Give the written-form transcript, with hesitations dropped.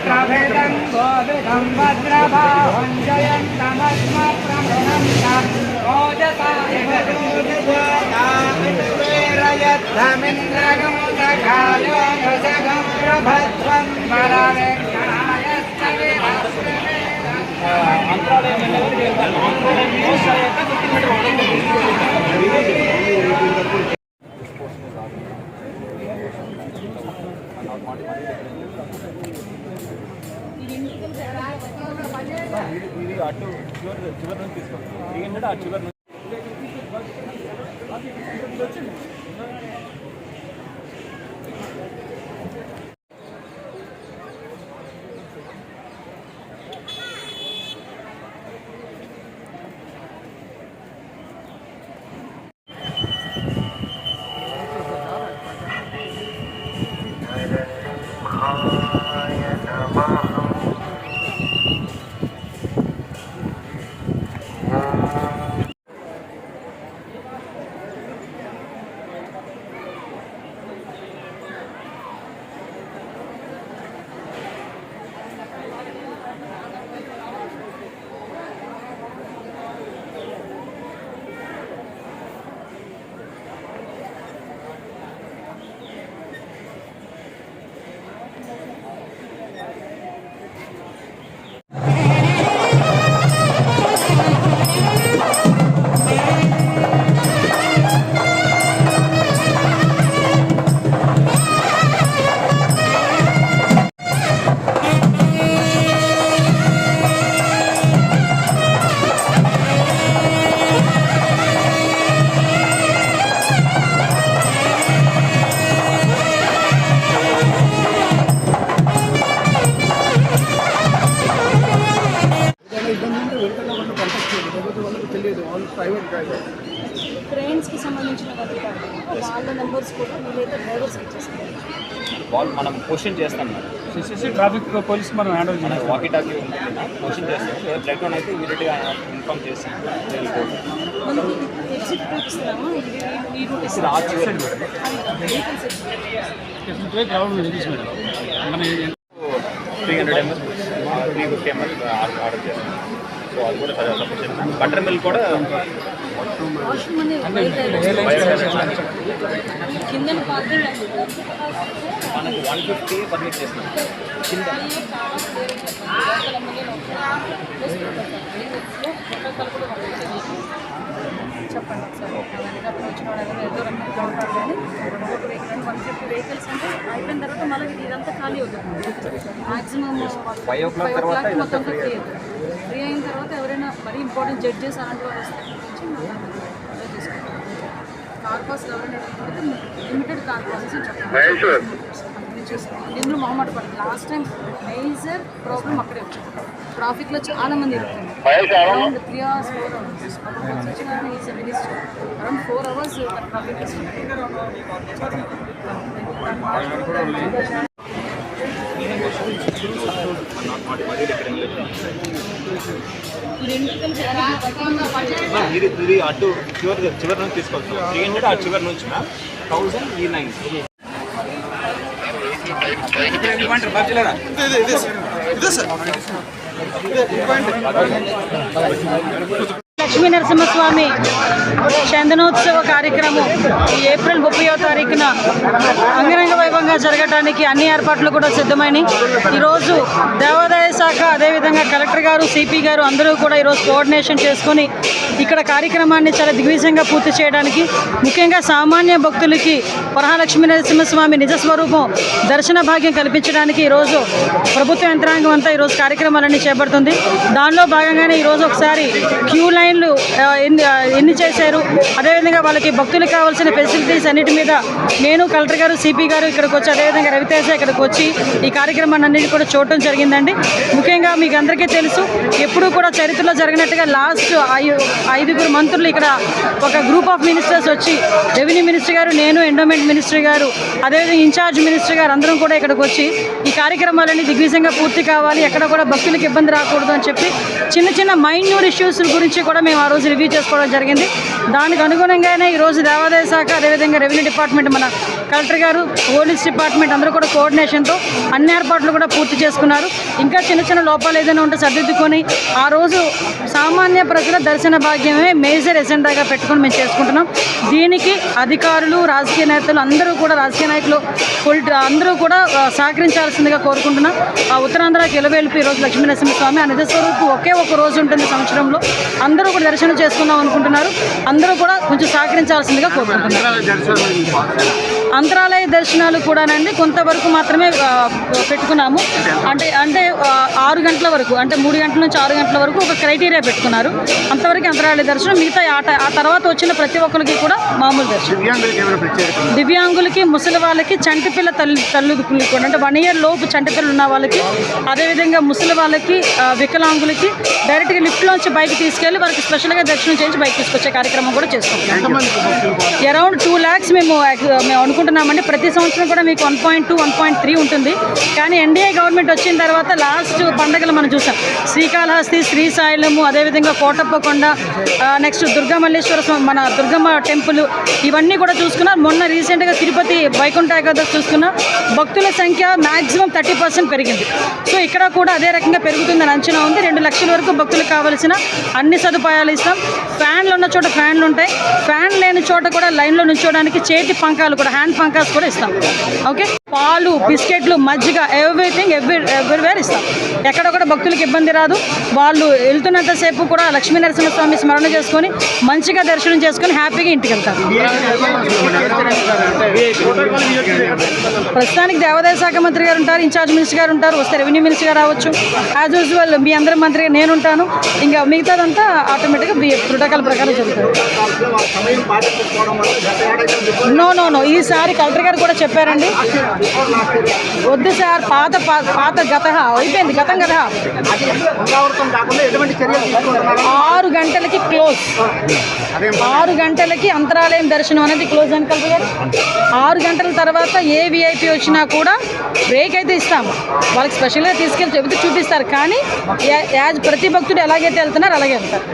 Travelan govidam vajrabaham jayantamasmaprabhanam ojata evadudvayathamindranam sakhayo nasagam prabhatvam ఇది అటు చివరి నుంచి తీసుకోండి ఏంటంటే ఆ చివరి ట్రైన్స్కి సంబంధించిన వాళ్ళ నెంబర్స్ కూడా వీలైతే డ్రైవర్స్కి ఇచ్చేస్తారు. వాళ్ళు మనం క్వశ్చన్ చేస్తాం మేడం. ట్రాఫిక్ పోలీస్ మనం హ్యాండిల్ చేయాలి. వాకీ టాకీ క్వశ్చన్ చేస్తాం. బ్లడ్ డౌన్ అయితే ఇమీడియట్గా ఇన్ఫార్మ్ చేసి మనకి ఎగ్జిట్ చూపిస్తున్నాము. ఈ రూట్ ఇది ఆ చివరి 300 ml 350 ml ఆర్డర్ చేస్తాం. సో అది కూడా సఫిషియెంట్. బటర్ మిల్క్ కూడా వాష్రూమ్ అనేది కింద పార్కింగ్ మనకు 150 పర్మిట్ చేస్తున్నాం. కింద చెప్పండి ఒకసారి. వచ్చిన వాళ్ళు ఏదో రకంగా ఉంటారు కానీ ఒక వెహికల్ 150 వెహికల్స్ అంటే అయిపోయిన తర్వాత మళ్ళీ ఇదంతా ఖాళీ అవుతుంది. మ్యాక్సిమమ్ 5 o'clock మొత్తం ఫ్రీ అయిన తర్వాత ఎవరైనా మరీ ఇంపార్టెంట్ జడ్జెస్ అలాంటి వాళ్ళు వస్తే కార్ పాస్ ఎవరైనా లిమిటెడ్ కార్ పాసెస్ చెప్పండి. ఇందులో మొహమాట పడుతుంది. లాస్ట్ టైం మేజర్ ప్రాబ్లం అక్కడే వచ్చింది. ట్రాఫిక్లో చాలా మంది ఇరుక్కుంది. Around 3 hours 4 hours around 4 hours traffic ఇది అటు చివరి నుంచి తీసుకోవచ్చు. 300 ఆ చివరి నుంచి మ్యామ్ 1000 ఈ 9 లక్ష్మీ నరసింహస్వామి చందనోత్సవ కార్యక్రమం ఈ ఏప్రిల్ 30వ తారీఖున అంగరంగ వైభవంగా జరగడానికి అన్ని ఏర్పాట్లు కూడా సిద్ధమైనవి. ఈరోజు దేవాదాయ శాఖ అదేవిధంగా కలెక్టర్ గారు, సిపి గారు అందరూ కూడా ఈరోజు కోఆర్డినేషన్ చేసుకొని ఇక్కడ కార్యక్రమాన్ని చాలా దిగ్విజయంగా పూర్తి చేయడానికి, ముఖ్యంగా సామాన్య భక్తులకి వరహాలక్ష్మీ నరసింహస్వామి నిజస్వరూపం దర్శన భాగ్యం కల్పించడానికి ఈరోజు ప్రభుత్వ యంత్రాంగం అంతా ఈరోజు కార్యక్రమాలన్నీ చేపడుతుంది. దానిలో భాగంగానే ఈరోజు ఒకసారి క్యూ లైన్ లైన్లు ఎన్ని చేశారు, అదేవిధంగా వాళ్ళకి భక్తులకు కావాల్సిన ఫెసిలిటీస్ అన్నిటి మీద నేను కలెక్టర్ గారు, సిపి గారు ఇక్కడికి వచ్చి, అదేవిధంగా రవితేజ ఇక్కడికి వచ్చి ఈ కార్యక్రమాన్ని అన్నిటి కూడా చూడటం జరిగిందండి. ముఖ్యంగా మీకు అందరికీ తెలుసు, ఎప్పుడూ కూడా చరిత్రలో జరిగినట్టుగా లాస్ట్ 5 మంత్రులు ఇక్కడ ఒక గ్రూప్ ఆఫ్ మినిస్టర్స్ వచ్చి, రెవెన్యూ మినిస్టర్ గారు, నేను, ఎండోమెంట్ మినిస్టర్ గారు, అదేవిధంగా ఇన్ఛార్జ్ మినిస్టర్ గారు అందరం కూడా ఇక్కడికి వచ్చి ఈ కార్యక్రమాలన్నీ దిగ్విజయంగా పూర్తి కావాలి, ఎక్కడ కూడా భక్తులకు ఇబ్బంది రాకూడదు అని చెప్పి చిన్న మైన్యూట్ ఇష్యూస్ గురించి కూడా మేము ఆ రోజు రివ్యూ చేసుకోవడం జరిగింది. దానికి అనుగుణంగానే ఈరోజు దేవాదాయ శాఖ, అదేవిధంగా రెవెన్యూ డిపార్ట్మెంట్, మన కలెక్టర్ గారు, పోలీస్ డిపార్ట్మెంట్ అందరూ కూడా కోఆర్డినేషన్తో అన్ని ఏర్పాట్లు కూడా పూర్తి చేసుకున్నారు. ఇంకా చిన్న లోపాలు ఏదైనా ఉంటే సర్దిద్దుకొని ఆ రోజు సామాన్య ప్రజల దర్శన భాగ్యమే మేజర్ ఎజెండాగా పెట్టుకొని మేము చేసుకుంటున్నాం. దీనికి అధికారులు, రాజకీయ నేతలు అందరూ కూడా, రాజకీయ నాయకులు అందరూ కూడా సహకరించాల్సిందిగా కోరుకుంటున్నాం. ఆ ఉత్తరాంధ్రకి ఎలవేల్పి ఈరోజు లక్ష్మీనరసింహస్వామి ఆ నిజస్వరూపు ఒకే ఒక రోజు ఉంటుంది సంవత్సరంలో. అందరూ కూడా దర్శనం చేసుకుందాం అనుకుంటున్నారు. అందరూ కూడా కొంచెం సహకరించాల్సిందిగా కోరుకుంటున్నారు. అంతరాలయ దర్శనాలు కూడానండి కొంతవరకు మాత్రమే పెట్టుకున్నాము. అంటే 6 గంటల వరకు, అంటే 3 గంటల నుంచి 6 గంటల వరకు ఒక క్రైటీరియా పెట్టుకున్నారు. అంతవరకు అంతరాలయ దర్శనం. మిగతా ఆ తర్వాత వచ్చిన ప్రతి ఒక్కరికి కూడా మామూలు దర్శనం. దివ్యాంగులకి, ముసలి వాళ్ళకి, చంటిపిల్ల తల్లులకు కూడా, అంటే 1 year లోపు చంటిపిల్లలు ఉన్న వాళ్ళకి, అదేవిధంగా ముసలి వాళ్ళకి, వికలాంగులకి డైరెక్ట్గా లిఫ్ట్లోంచి బైక్ తీసుకెళ్ళి వాళ్ళకి స్పెషల్గా దర్శనం చేయించి బైక్ తీసుకొచ్చే కార్యక్రమం కూడా చేసుకుంటాం. అరౌండ్ 2 lakhs మేము అనుకుంటున్నామండి. ప్రతి సంవత్సరం కూడా మీకు 1.2, 1.3 ఉంటుంది. కానీ ఎన్డీఏ గవర్నమెంట్ వచ్చిన తర్వాత లాస్ట్ పండుగలు మనం చూసాం. శ్రీకాళహస్తి, శ్రీశైలము, అదేవిధంగా కోటప్పకొండ, నెక్స్ట్ దుర్గామల్లేశ్వర మన దుర్గమ్మ టెంపుల్, ఇవన్నీ కూడా చూసుకున్నాం. మొన్న రీసెంట్గా తిరుపతి వైకుంఠ ఏకాదశి చూసుకున్నాం. భక్తుల సంఖ్య మ్యాక్సిమం 30% పెరిగింది. సో ఇక్కడ కూడా అదే రకంగా పెరుగుతుందని అంచనా ఉంది. 2 లక్షల వరకు భక్తులకు కావాల్సిన అన్ని సదుపాయాలు ఇస్తాం. ఫ్యాన్లు ఉన్న చోట ఫ్యాన్లు ఉంటాయి. ఫ్యాన్ లేని చోట కూడా లైన్లో నుంచోడానికి చేతి పంకాలు కూడా, హ్యాండ్ పంకాస్ కూడా ఇస్తాం. ఓకే, పాలు, బిస్కెట్లు, మజ్జిగ, ఎవ్రీథింగ్ ఎవ్రీవేర్ ఇస్తాం. ఎక్కడ కూడా భక్తులకు ఇబ్బంది రాదు. వాళ్ళు వెళ్తున్నంతసేపు కూడా లక్ష్మీనరసింహస్వామి స్మరణ చేసుకొని మంచిగా దర్శనం చేసుకొని హ్యాపీగా ఇంటికి వెళ్తారు. ప్రస్తుతానికి దేవాదాయ శాఖ మంత్రి గారు ఉంటారు, ఇన్ఛార్జ్ మినిస్టర్ గారు ఉంటారు, వస్తే రెవెన్యూ మినిస్టర్ గారు రావచ్చు. యాజ్ యూజువల్ మీ అందరి మంత్రిగా నేను ఉంటాను. ఇంకా మిగతాదంతా ఆటోమేటిక్గా ప్రోటోకాల్ ప్రకారం జరుగుతుంది. నో ఈసారి కలెక్టర్ గారు కూడా చెప్పారండి, వద్దు సార్, పాత గత అయిపోయింది, గతం కదా. 6 గంటలకి క్లోజ్, 6 గంటలకి అంతరాలయం దర్శనం అనేది క్లోజ్ అని కలెక్టర్ గారు. 6 గంటల తర్వాత ఏ విఐపి వచ్చినా కూడా బ్రేక్ అయితే ఇస్తాము. వాళ్ళకి స్పెషల్గా తీసుకెళ్ళి చెబితే చూపిస్తారు. కానీ ప్రతి భక్తుడు ఎలాగైతే వెళ్తున్నారు అలాగే వెళ్తారు.